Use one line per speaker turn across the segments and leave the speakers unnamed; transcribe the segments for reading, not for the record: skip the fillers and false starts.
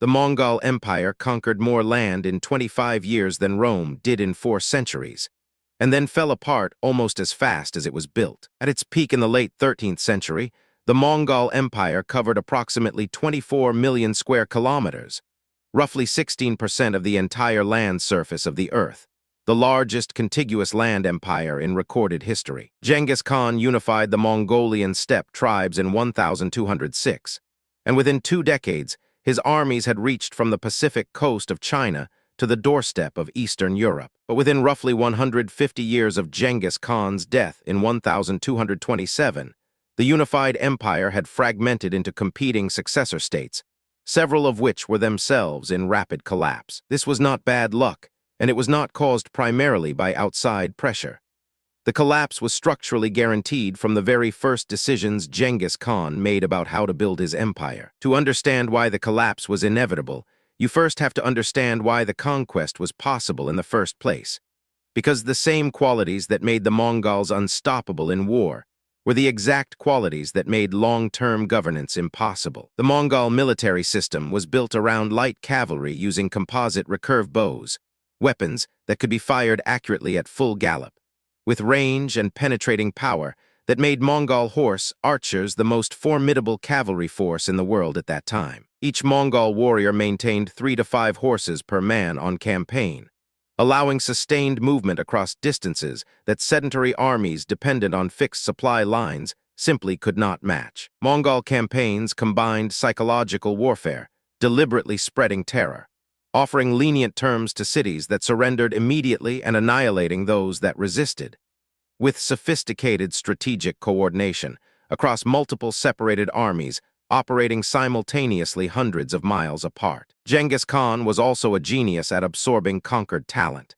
The Mongol Empire conquered more land in 25 years than Rome did in 4 centuries, and then fell apart almost as fast as it was built. At its peak in the late 13th century, the Mongol Empire covered approximately 24 million square kilometers, roughly 16% of the entire land surface of the Earth, the largest contiguous land empire in recorded history. Genghis Khan unified the Mongolian steppe tribes in 1206, and within 2 decades, his armies had reached from the Pacific coast of China to the doorstep of Eastern Europe. But within roughly 150 years of Genghis Khan's death in 1227, the unified empire had fragmented into competing successor states, several of which were themselves in rapid collapse. This was not bad luck, and it was not caused primarily by outside pressure. The collapse was structurally guaranteed from the very first decisions Genghis Khan made about how to build his empire. To understand why the collapse was inevitable, you first have to understand why the conquest was possible in the first place. Because the same qualities that made the Mongols unstoppable in war were the exact qualities that made long-term governance impossible. The Mongol military system was built around light cavalry using composite recurve bows, weapons that could be fired accurately at full gallop, with range and penetrating power that made Mongol horse archers the most formidable cavalry force in the world at that time. Each Mongol warrior maintained 3 to 5 horses per man on campaign, allowing sustained movement across distances that sedentary armies dependent on fixed supply lines simply could not match. Mongol campaigns combined psychological warfare, deliberately spreading terror, offering lenient terms to cities that surrendered immediately and annihilating those that resisted, with sophisticated strategic coordination across multiple separated armies operating simultaneously hundreds of miles apart. Genghis Khan was also a genius at absorbing conquered talent.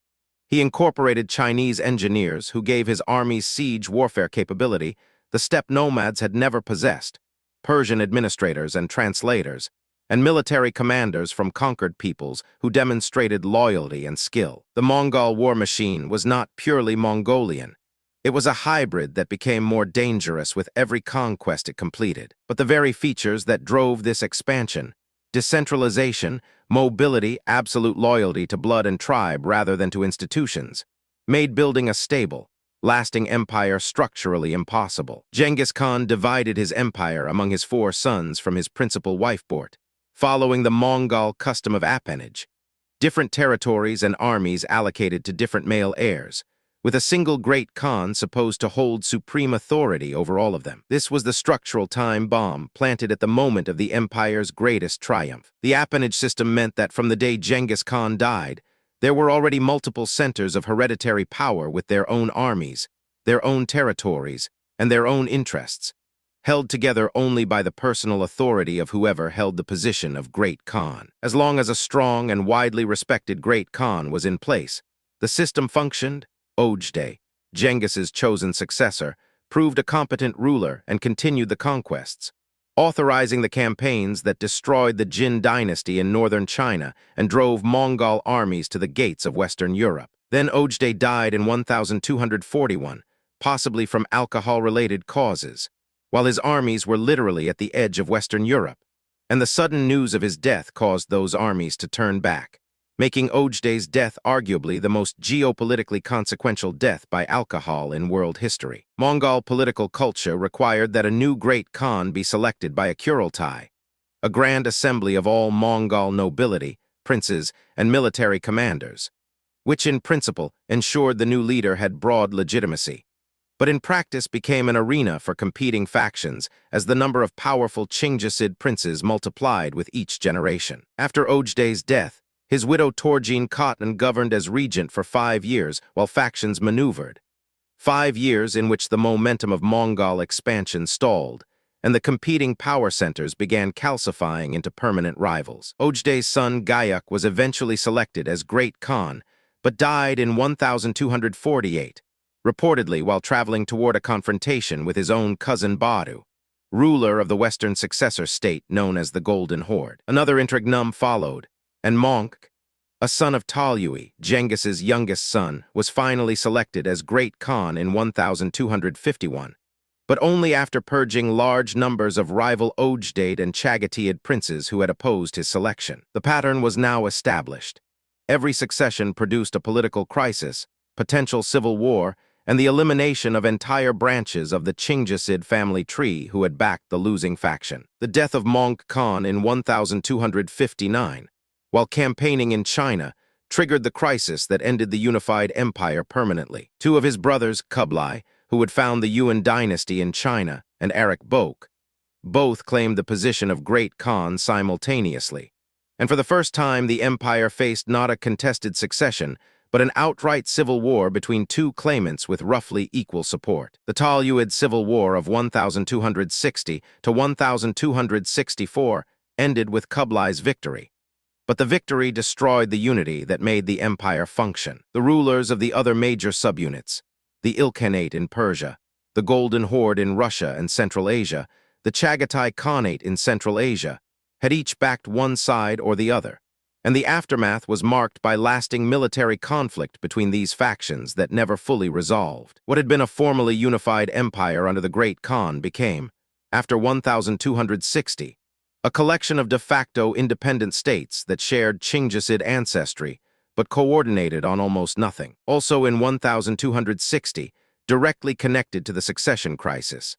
He incorporated Chinese engineers who gave his army's siege warfare capability the steppe nomads had never possessed, Persian administrators and translators, and military commanders from conquered peoples who demonstrated loyalty and skill. The Mongol war machine was not purely Mongolian. It was a hybrid that became more dangerous with every conquest it completed. But the very features that drove this expansion, decentralization, mobility, absolute loyalty to blood and tribe rather than to institutions, made building a stable, lasting empire structurally impossible. Genghis Khan divided his empire among his 4 sons from his principal wife Bort, following the Mongol custom of appanage, different territories and armies allocated to different male heirs, with a single great Khan supposed to hold supreme authority over all of them. This was the structural time bomb planted at the moment of the empire's greatest triumph. The appanage system meant that from the day Genghis Khan died, there were already multiple centers of hereditary power with their own armies, their own territories, and their own interests, held together only by the personal authority of whoever held the position of Great Khan. As long as a strong and widely respected Great Khan was in place, the system functioned. Ojdai, Genghis's chosen successor, proved a competent ruler and continued the conquests, authorizing the campaigns that destroyed the Jin dynasty in northern China and drove Mongol armies to the gates of Western Europe. Then Ojdai died in 1241, possibly from alcohol-related causes, while his armies were literally at the edge of Western Europe, and the sudden news of his death caused those armies to turn back, making Ojdai's death arguably the most geopolitically consequential death by alcohol in world history. Mongol political culture required that a new great Khan be selected by a Kurultai, a grand assembly of all Mongol nobility, princes, and military commanders, which in principle ensured the new leader had broad legitimacy, but in practice became an arena for competing factions as the number of powerful Chinggisid princes multiplied with each generation. After Ojdai's death, his widow Torjin Khatun governed as regent for 5 years while factions maneuvered. 5 years in which the momentum of Mongol expansion stalled, and the competing power centers began calcifying into permanent rivals. Ojdai's son Gayuk was eventually selected as Great Khan, but died in 1248, reportedly while traveling toward a confrontation with his own cousin Badu, ruler of the western successor state known as the Golden Horde. Another interregnum followed, and Monk, a son of Talyui, Genghis's youngest son, was finally selected as Great Khan in 1251, but only after purging large numbers of rival Ojdade and Chagatatid princes who had opposed his selection. The pattern was now established. Every succession produced a political crisis, potential civil war, and the elimination of entire branches of the Chinggisid family tree who had backed the losing faction. The death of Mongol Khan in 1259, while campaigning in China, triggered the crisis that ended the unified empire permanently. Two of his brothers, Kublai, who would found the Yuan dynasty in China, and Erik Bok, both claimed the position of Great Khan simultaneously. And for the first time, the empire faced not a contested succession, but an outright civil war between two claimants with roughly equal support. The Talyuid Civil War of 1260 to 1264 ended with Kublai's victory. But the victory destroyed the unity that made the empire function. The rulers of the other major subunits, the Ilkhanate in Persia, the Golden Horde in Russia and Central Asia, the Chagatai Khanate in Central Asia, had each backed one side or the other, and the aftermath was marked by lasting military conflict between these factions that never fully resolved. What had been a formally unified empire under the Great Khan became, after 1260, a collection of de facto independent states that shared Chinggisid ancestry, but coordinated on almost nothing. Also in 1260, directly connected to the succession crisis,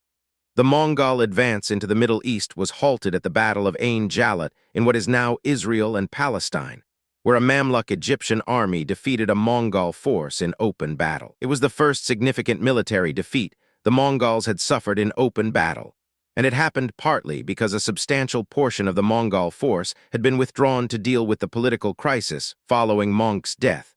the Mongol advance into the Middle East was halted at the Battle of Ain Jalut in what is now Israel and Palestine, where a Mamluk Egyptian army defeated a Mongol force in open battle. It was the first significant military defeat the Mongols had suffered in open battle, and it happened partly because a substantial portion of the Mongol force had been withdrawn to deal with the political crisis following Mong's death.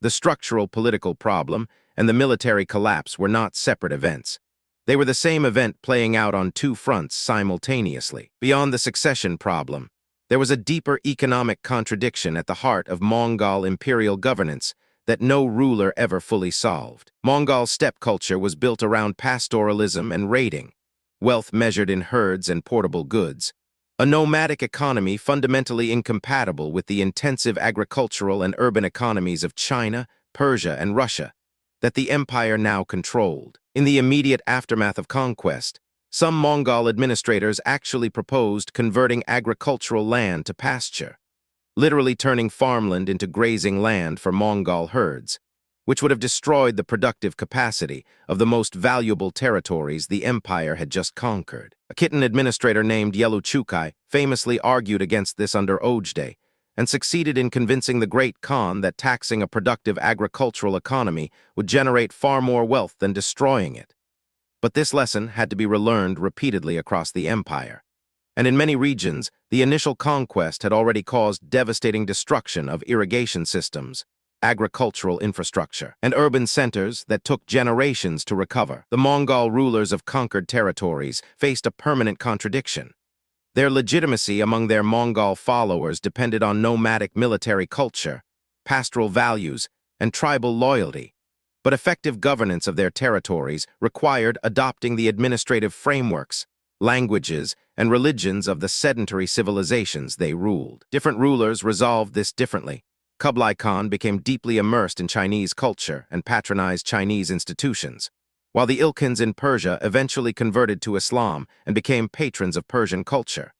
The structural political problem and the military collapse were not separate events. They were the same event playing out on two fronts simultaneously. Beyond the succession problem, there was a deeper economic contradiction at the heart of Mongol imperial governance that no ruler ever fully solved. Mongol steppe culture was built around pastoralism and raiding, wealth measured in herds and portable goods, a nomadic economy fundamentally incompatible with the intensive agricultural and urban economies of China, Persia, and Russia that the empire now controlled. In the immediate aftermath of conquest, some Mongol administrators actually proposed converting agricultural land to pasture, literally turning farmland into grazing land for Mongol herds, which would have destroyed the productive capacity of the most valuable territories the empire had just conquered. A Khitan administrator named Yelu Chukai famously argued against this under Ojdai, and succeeded in convincing the Great Khan that taxing a productive agricultural economy would generate far more wealth than destroying it. But this lesson had to be relearned repeatedly across the empire, and in many regions, the initial conquest had already caused devastating destruction of irrigation systems, agricultural infrastructure, and urban centers that took generations to recover. The Mongol rulers of conquered territories faced a permanent contradiction. Their legitimacy among their Mongol followers depended on nomadic military culture, pastoral values, and tribal loyalty, but effective governance of their territories required adopting the administrative frameworks, languages, and religions of the sedentary civilizations they ruled. Different rulers resolved this differently. Kublai Khan became deeply immersed in Chinese culture and patronized Chinese institutions, while the Ilkhans in Persia eventually converted to Islam and became patrons of Persian culture.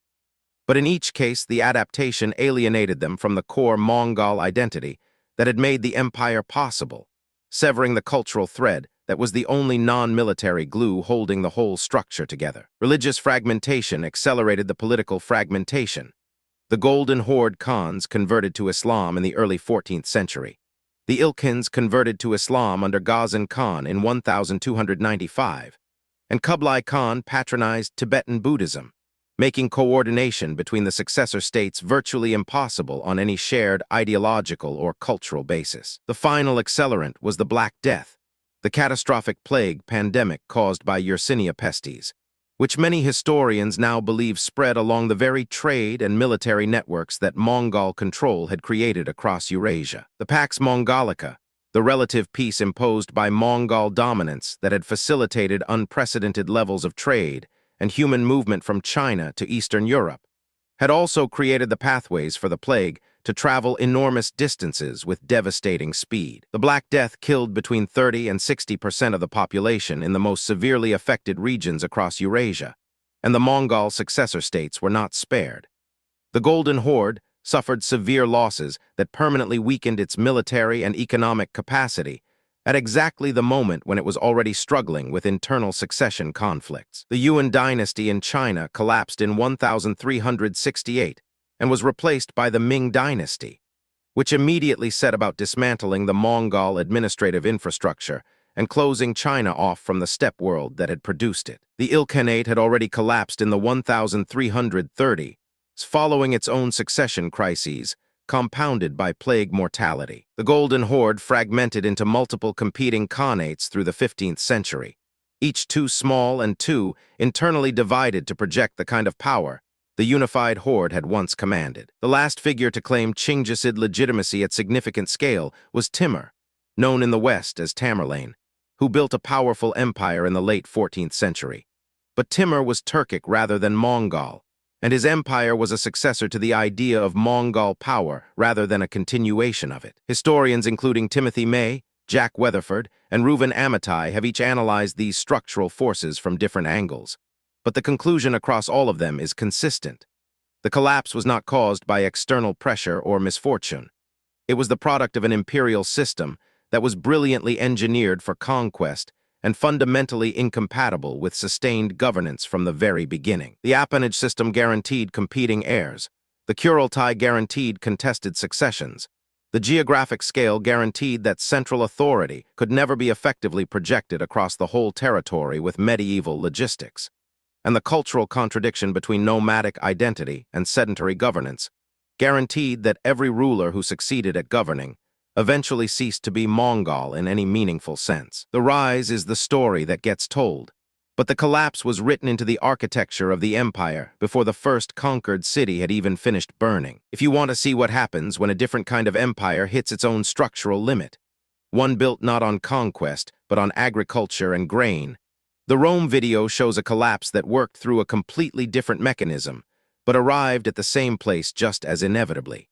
But in each case, the adaptation alienated them from the core Mongol identity that had made the empire possible, severing the cultural thread that was the only non-military glue holding the whole structure together. Religious fragmentation accelerated the political fragmentation. The Golden Horde Khans converted to Islam in the early 14th century. The Ilkhans converted to Islam under Ghazan Khan in 1295, and Kublai Khan patronized Tibetan Buddhism, making coordination between the successor states virtually impossible on any shared ideological or cultural basis. The final accelerant was the Black Death, the catastrophic plague pandemic caused by Yersinia pestis, which many historians now believe spread along the very trade and military networks that Mongol control had created across Eurasia. The Pax Mongolica, the relative peace imposed by Mongol dominance that had facilitated unprecedented levels of trade and human movement from China to Eastern Europe, had also created the pathways for the plague to travel enormous distances with devastating speed. The Black Death killed between 30 and 60% of the population in the most severely affected regions across Eurasia, and the Mongol successor states were not spared. The Golden Horde suffered severe losses that permanently weakened its military and economic capacity at exactly the moment when it was already struggling with internal succession conflicts. The Yuan dynasty in China collapsed in 1368 and was replaced by the Ming dynasty, which immediately set about dismantling the Mongol administrative infrastructure and closing China off from the steppe world that had produced it. The Khanate had already collapsed in the 1330s, following its own succession crises, compounded by plague mortality. The Golden Horde fragmented into multiple competing khanates through the 15th century, each too small and too internally divided to project the kind of power the unified horde had once commanded. The last figure to claim Chinggisid legitimacy at significant scale was Timur, known in the West as Tamerlane, who built a powerful empire in the late 14th century. But Timur was Turkic rather than Mongol, and his empire was a successor to the idea of Mongol power rather than a continuation of it. Historians including Timothy May, Jack Weatherford, and Reuven Amitai have each analyzed these structural forces from different angles, but the conclusion across all of them is consistent. The collapse was not caused by external pressure or misfortune. It was the product of an imperial system that was brilliantly engineered for conquest and fundamentally incompatible with sustained governance from the very beginning. The appanage system guaranteed competing heirs. The Kurultai guaranteed contested successions. The geographic scale guaranteed that central authority could never be effectively projected across the whole territory with medieval logistics. And the cultural contradiction between nomadic identity and sedentary governance guaranteed that every ruler who succeeded at governing eventually ceased to be Mongol in any meaningful sense. The rise is the story that gets told, but the collapse was written into the architecture of the empire before the first conquered city had even finished burning. If you want to see what happens when a different kind of empire hits its own structural limit, one built not on conquest, but on agriculture and grain, the Rome video shows a collapse that worked through a completely different mechanism, but arrived at the same place just as inevitably.